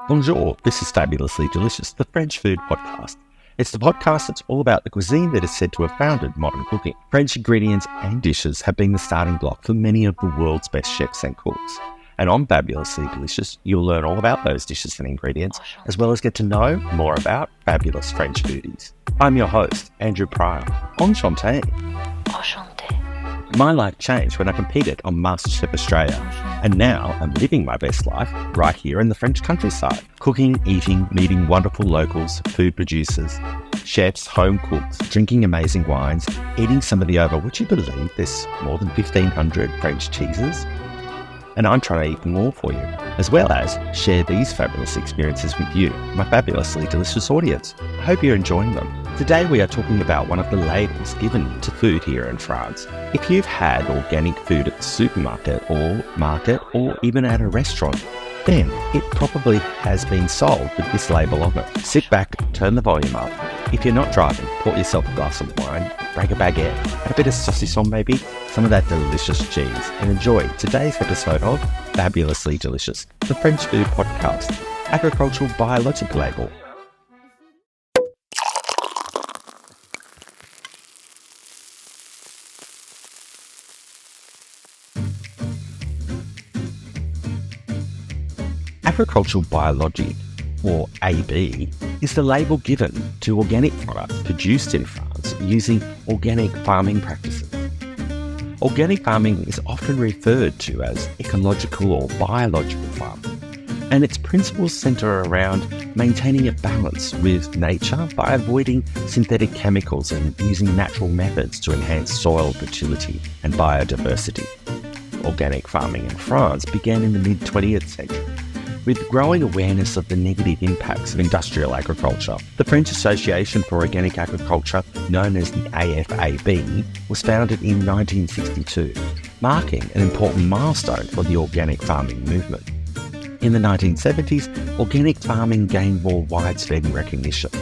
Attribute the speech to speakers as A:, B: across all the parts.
A: Bonjour, this is Fabulously Delicious, the French food podcast. It's the podcast that's all about the cuisine that is said to have founded modern cooking. French ingredients and dishes have been the starting block for many of the world's best chefs and cooks. And on Fabulously Delicious, you'll learn all about those dishes and ingredients, as well as get to know more about fabulous French foodies. I'm your host, Andrew Pryor. Enchanté.
B: Enchanté.
A: My life changed when I competed on MasterChef Australia, and now I'm living my best life right here in the French countryside. Cooking, eating, meeting wonderful locals, food producers, chefs, home cooks, drinking amazing wines, eating some of the would you believe there's more than 1,500 French cheeses? And I'm trying to eat more for you, as well as share these fabulous experiences with you, my fabulously delicious audience. I hope you're enjoying them. Today we are talking about one of the labels given to food here in France. If you've had organic food at the supermarket or market or even at a restaurant, then it probably has been sold with this label on it. Sit back, turn the volume up. If you're not driving, pour yourself a glass of wine, break a baguette, add a bit of saucisson maybe, some of that delicious cheese, and enjoy today's episode of Fabulously Delicious, the French food podcast, Agriculture Biologique label. Agriculture Biologique, or AB, is the label given to organic products produced in France using organic farming practices. Organic farming is often referred to as ecological or biological farming, and its principles centre around maintaining a balance with nature by avoiding synthetic chemicals and using natural methods to enhance soil fertility and biodiversity. Organic farming in France began in the mid-20th century. With growing awareness of the negative impacts of industrial agriculture, the French Association for Organic Agriculture, known as the AFAB, was founded in 1962, marking an important milestone for the organic farming movement. In the 1970s, organic farming gained more widespread recognition,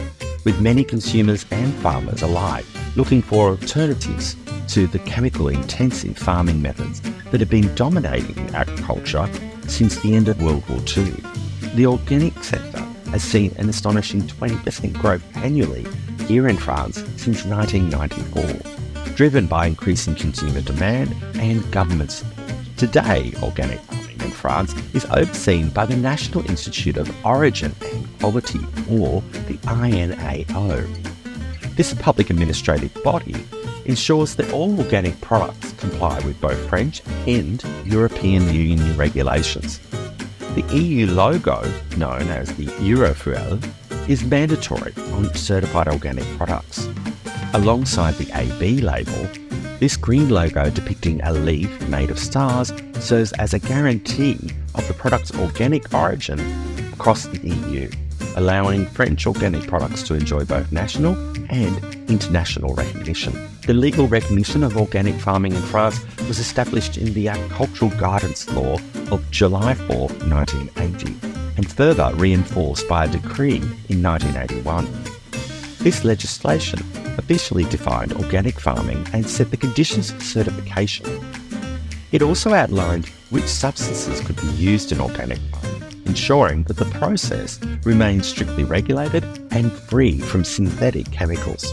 A: with many consumers and farmers alike looking for alternatives to the chemical-intensive farming methods that have been dominating agriculture since the end of World War II. The organic sector has seen an astonishing 20% growth annually here in France since 1994, driven by increasing consumer demand and government support. Today, organic farming in France is overseen by the National Institute of Origin and Quality, or the INAO. This public administrative body ensures that all organic products comply with both French and European Union regulations. The EU logo, known as the Eurofeuille, is mandatory on certified organic products. Alongside the AB label, this green logo depicting a leaf made of stars serves as a guarantee of the product's organic origin across the EU, allowing French organic products to enjoy both national and international recognition. The legal recognition of organic farming in France was established in the Agricultural Guidance Law of July 4, 1980, and further reinforced by a decree in 1981. This legislation officially defined organic farming and set the conditions for certification. It also outlined which substances could be used in organic farming, ensuring that the process remains strictly regulated and free from synthetic chemicals.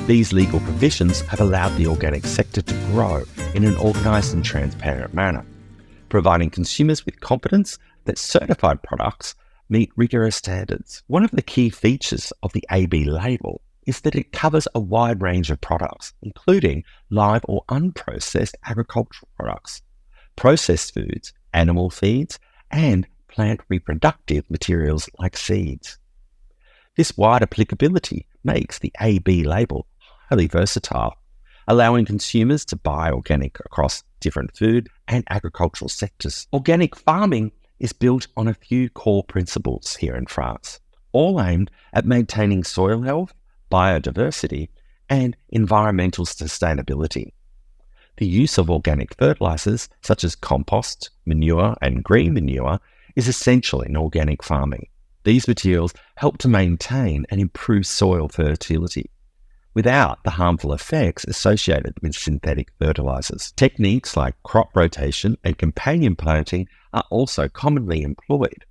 A: These legal provisions have allowed the organic sector to grow in an organised and transparent manner, providing consumers with confidence that certified products meet rigorous standards. One of the key features of the AB label is that it covers a wide range of products, including live or unprocessed agricultural products, processed foods, animal feeds, and plant reproductive materials like seeds. This wide applicability makes the AB label highly versatile, allowing consumers to buy organic across different food and agricultural sectors. Organic farming is built on a few core principles here in France, all aimed at maintaining soil health, biodiversity, and environmental sustainability. The use of organic fertilizers such as compost, manure, and green manure is essential in organic farming. These materials help to maintain and improve soil fertility without the harmful effects associated with synthetic fertilizers. Techniques like crop rotation and companion planting are also commonly employed,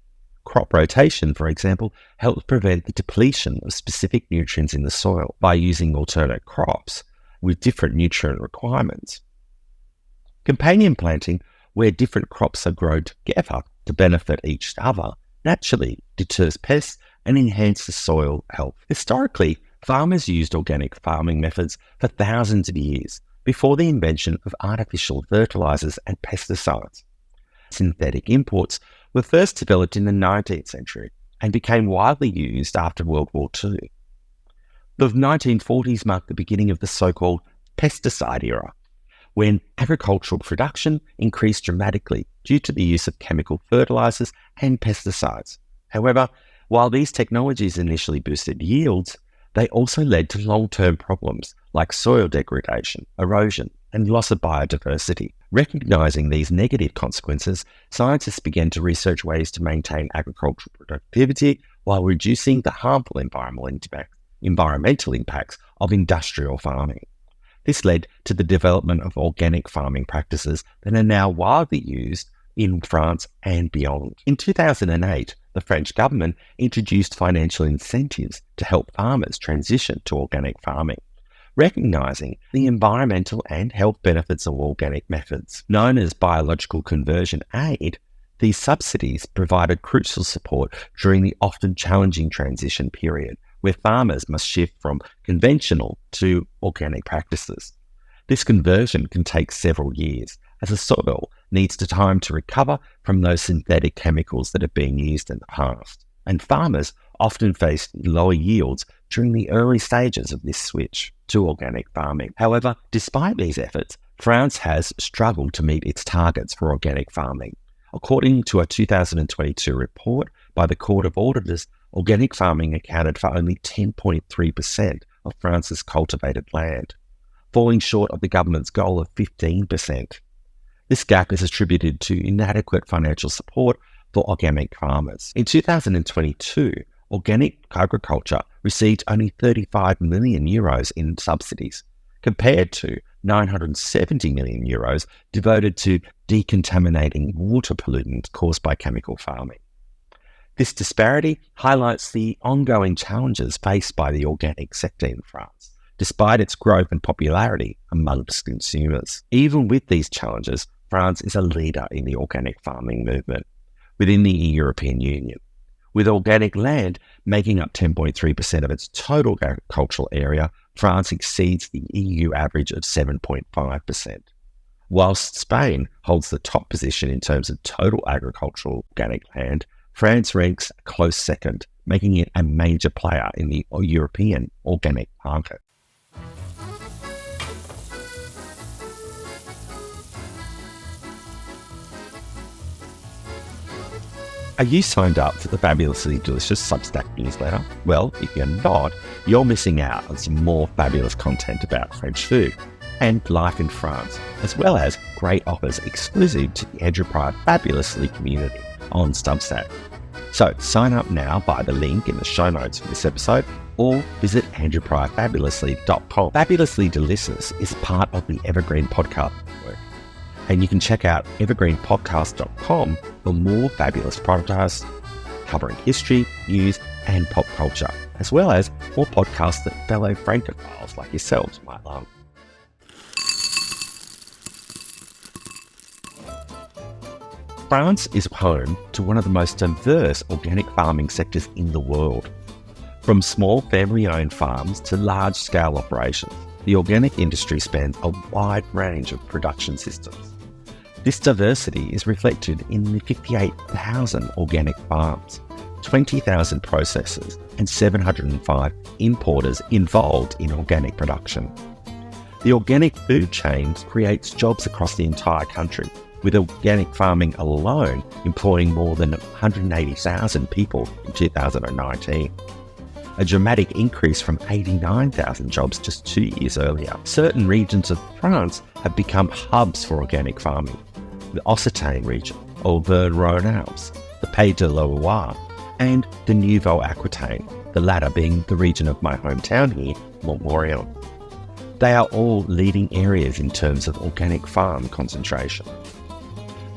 A: Crop rotation, for example, helps prevent the depletion of specific nutrients in the soil by using alternate crops with different nutrient requirements. Companion planting, where different crops are grown together to benefit each other, naturally deters pests and enhances soil health. Historically, farmers used organic farming methods for thousands of years before the invention of artificial fertilizers and pesticides. Synthetic imports were first developed in the 19th century and became widely used after World War II. The 1940s marked the beginning of the so-called pesticide era, when agricultural production increased dramatically due to the use of chemical fertilizers and pesticides. However, while these technologies initially boosted yields, they also led to long-term problems like soil degradation, erosion, and loss of biodiversity. Recognizing these negative consequences, scientists began to research ways to maintain agricultural productivity while reducing the harmful environmental impacts of industrial farming. This led to the development of organic farming practices that are now widely used in France and beyond. In 2008, the French government introduced financial incentives to help farmers transition to organic farming, recognizing the environmental and health benefits of organic methods. Known as biological conversion aid, these subsidies provided crucial support during the often challenging transition period, where farmers must shift from conventional to organic practices. This conversion can take several years, as the soil needs the time to recover from those synthetic chemicals that have been used in the past, and farmers often face lower yields during the early stages of this switch to organic farming. However, despite these efforts, France has struggled to meet its targets for organic farming. According to a 2022 report by the Court of Auditors, organic farming accounted for only 10.3% of France's cultivated land, falling short of the government's goal of 15%. This gap is attributed to inadequate financial support for organic farmers. In 2022, organic agriculture received only €35 million in subsidies, compared to €970 million devoted to decontaminating water pollutants caused by chemical farming. This disparity highlights the ongoing challenges faced by the organic sector in France, despite its growth and popularity amongst consumers. Even with these challenges, France is a leader in the organic farming movement within the European Union, with organic land making up 10.3% of its total agricultural area. France exceeds the EU average of 7.5%. Whilst Spain holds the top position in terms of total agricultural organic land, France ranks a close second, making it a major player in the European organic market. Are you signed up for the Fabulously Delicious Substack newsletter? Well, if you're not, you're missing out on some more fabulous content about French food and life in France, as well as great offers exclusive to the Andrew Pryor Fabulously community on Substack. So sign up now by the link in the show notes for this episode, or visit andrewpryorfabulously.com. Fabulously Delicious is part of the Evergreen Podcast Network, and you can check out evergreenpodcast.com for more fabulous podcasts covering history, news, and pop culture, as well as more podcasts that fellow Francophiles like yourselves might love. France is home to one of the most diverse organic farming sectors in the world. From small family-owned farms to large-scale operations, the organic industry spans a wide range of production systems. This diversity is reflected in the 58,000 organic farms, 20,000 processors, and 705 importers involved in organic production. The organic food chain creates jobs across the entire country, with organic farming alone employing more than 180,000 people in 2019. A dramatic increase from 89,000 jobs just 2 years earlier. Certain regions of France have become hubs for organic farming. The Occitane region, Auvergne-Rhône-Alpes, the Pays de la Loire, and the Nouveau-Aquitaine, the latter being the region of my hometown here, Montmorillon. They are all leading areas in terms of organic farm concentration.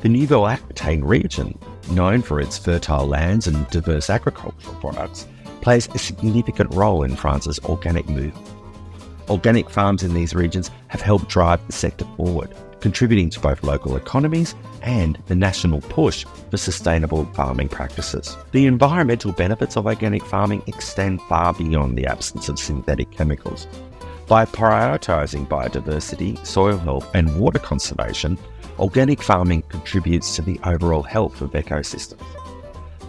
A: The Nouveau-Aquitaine region known for its fertile lands and diverse agricultural products, plays a significant role in France's organic movement. Organic farms in these regions have helped drive the sector forward, contributing to both local economies and the national push for sustainable farming practices. The environmental benefits of organic farming extend far beyond the absence of synthetic chemicals. By prioritising biodiversity, soil health and water conservation, organic farming contributes to the overall health of ecosystems.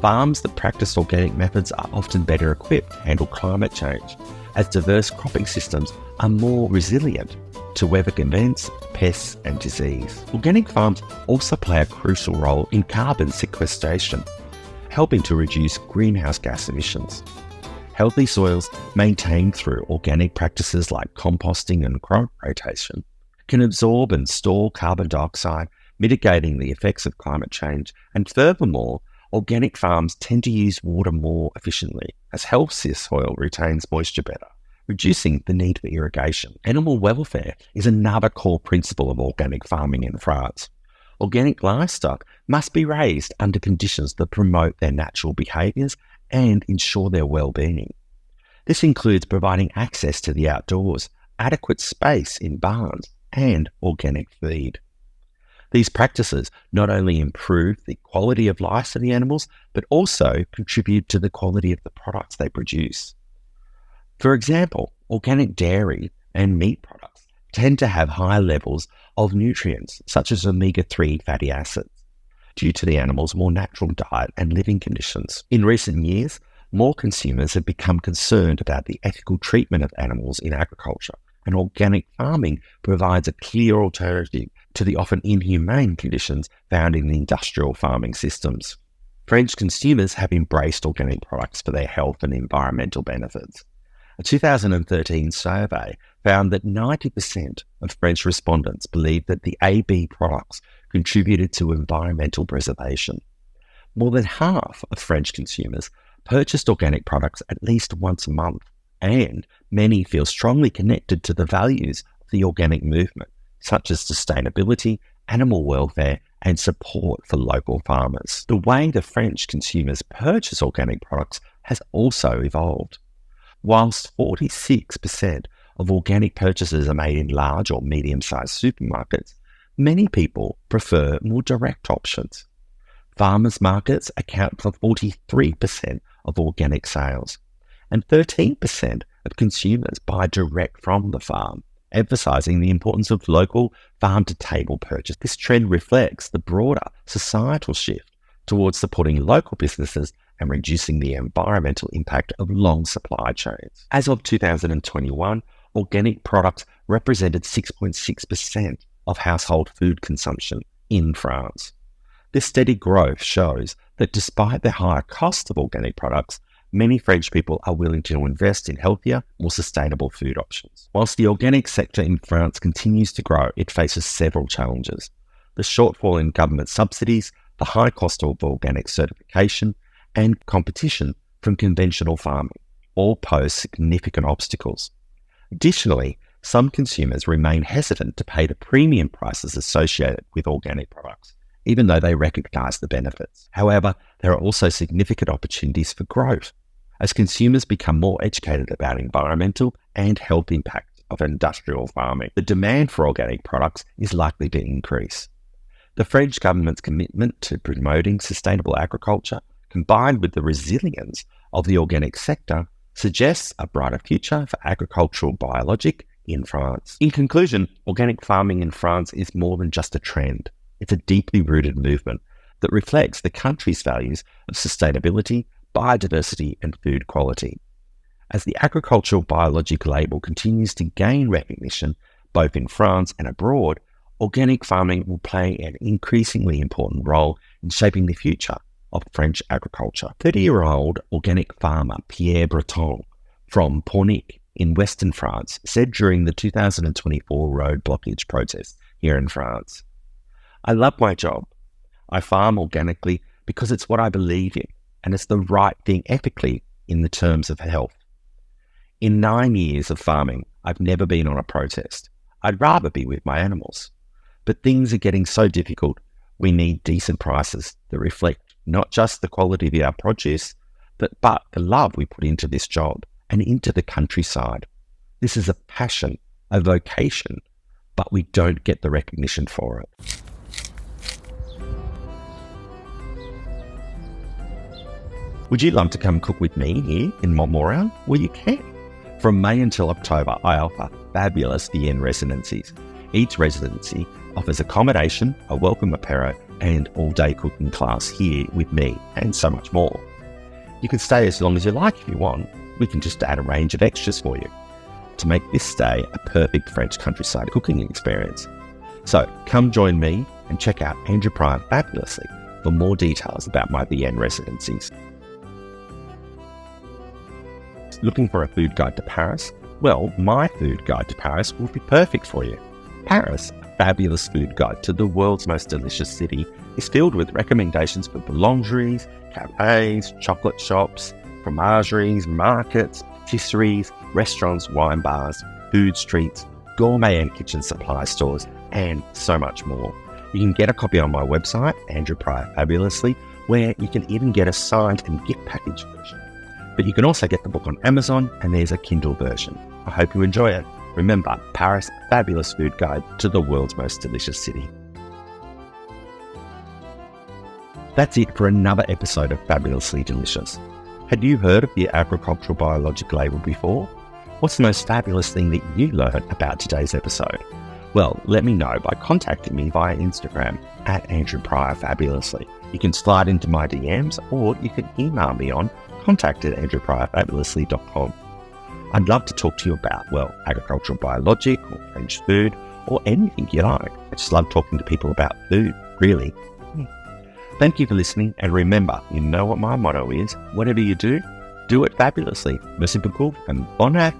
A: Farms that practice organic methods are often better equipped to handle climate change, as diverse cropping systems are more resilient to weather events, pests and disease. Organic farms also play a crucial role in carbon sequestration, helping to reduce greenhouse gas emissions. Healthy soils maintained through organic practices like composting and crop rotation can absorb and store carbon dioxide, mitigating the effects of climate change. And furthermore, organic farms tend to use water more efficiently, as healthier soil retains moisture better, reducing the need for irrigation. Animal welfare is another core principle of organic farming in France. Organic livestock must be raised under conditions that promote their natural behaviours and ensure their well-being. This includes providing access to the outdoors, adequate space in barns, and organic feed. These practices not only improve the quality of life for the animals, but also contribute to the quality of the products they produce. For example, organic dairy and meat products tend to have high levels of nutrients, such as omega-3 fatty acids, due to the animal's more natural diet and living conditions. In recent years, more consumers have become concerned about the ethical treatment of animals in agriculture, and organic farming provides a clear alternative to the often inhumane conditions found in the industrial farming systems. French consumers have embraced organic products for their health and environmental benefits. A 2013 survey found that 90% of French respondents believed that the AB products contributed to environmental preservation. More than half of French consumers purchased organic products at least once a month, and many feel strongly connected to the values of the organic movement, such as sustainability, animal welfare, and support for local farmers. The way the French consumers purchase organic products has also evolved. Whilst 46% of organic purchases are made in large or medium-sized supermarkets, many people prefer more direct options. Farmers' markets account for 43% of organic sales, and 13% of consumers buy direct from the farm, emphasising the importance of local farm-to-table purchase. This trend reflects the broader societal shift towards supporting local businesses and reducing the environmental impact of long supply chains. As of 2021, organic products represented 6.6% of household food consumption in France. This steady growth shows that despite the higher cost of organic products, many French people are willing to invest in healthier, more sustainable food options. Whilst the organic sector in France continues to grow, it faces several challenges. The shortfall in government subsidies, the high cost of organic certification, and competition from conventional farming all pose significant obstacles. Additionally, some consumers remain hesitant to pay the premium prices associated with organic products, even though they recognise the benefits. However, there are also significant opportunities for growth as consumers become more educated about environmental and health impacts of industrial farming. The demand for organic products is likely to increase. The French government's commitment to promoting sustainable agriculture, combined with the resilience of the organic sector, suggests a brighter future for Agriculture Biologique in France. In conclusion, organic farming in France is more than just a trend. It's a deeply rooted movement that reflects the country's values of sustainability, biodiversity, and food quality. As the Agriculture Biologique label continues to gain recognition both in France and abroad, organic farming will play an increasingly important role in shaping the future of French agriculture. 30-year-old organic farmer Pierre Breton from Pornic in Western France said during the 2024 road blockage protests here in France, "I love my job. I farm organically because it's what I believe in, and it's the right thing ethically in the terms of health. In 9 years of farming, I've never been on a protest. I'd rather be with my animals. But things are getting so difficult, we need decent prices that reflect not just the quality of our produce, but the love we put into this job and into the countryside. This is a passion, a vocation, but we don't get the recognition for it. Would you love to come cook with me here in Montmoril? Well, you can. From May until October, I offer fabulous VN residencies. Each residency offers accommodation, a welcome apéro, and all-day cooking class here with me, and so much more. You can stay as long as you like if you want. We can just add a range of extras for you to make this stay a perfect French countryside cooking experience. So come join me and check out Andrew Pryor Fabulously for more details about my VN residencies. Looking for a food guide to Paris? Well, my food guide to Paris will be perfect for you. Paris, a fabulous food guide to the world's most delicious city, is filled with recommendations for boulangeries, cafes, chocolate shops, fromageries, markets, patisseries, restaurants, wine bars, food streets, gourmet and kitchen supply stores, and so much more. You can get a copy on my website, Andrew Pryor Fabulously, where you can even get a signed and gift package version. But you can also get the book on Amazon, and there's a Kindle version. I hope you enjoy it. Remember, Paris, a fabulous food guide to the world's most delicious city. That's it for another episode of Fabulously Delicious. Had you heard of the Agriculture Biologique label before? What's the most fabulous thing that you learned about today's episode? Well, let me know by contacting me via Instagram at Andrew Pryor Fabulously. You can slide into my DMs, or you can email me on contact@andrewpryorfabulously.com. I'd love to talk to you about, Agriculture Biologique or French food or anything you like. I just love talking to people about food, really. Thank you for listening, and remember, you know what my motto is: whatever you do, do it fabulously. Merci beaucoup and bon app.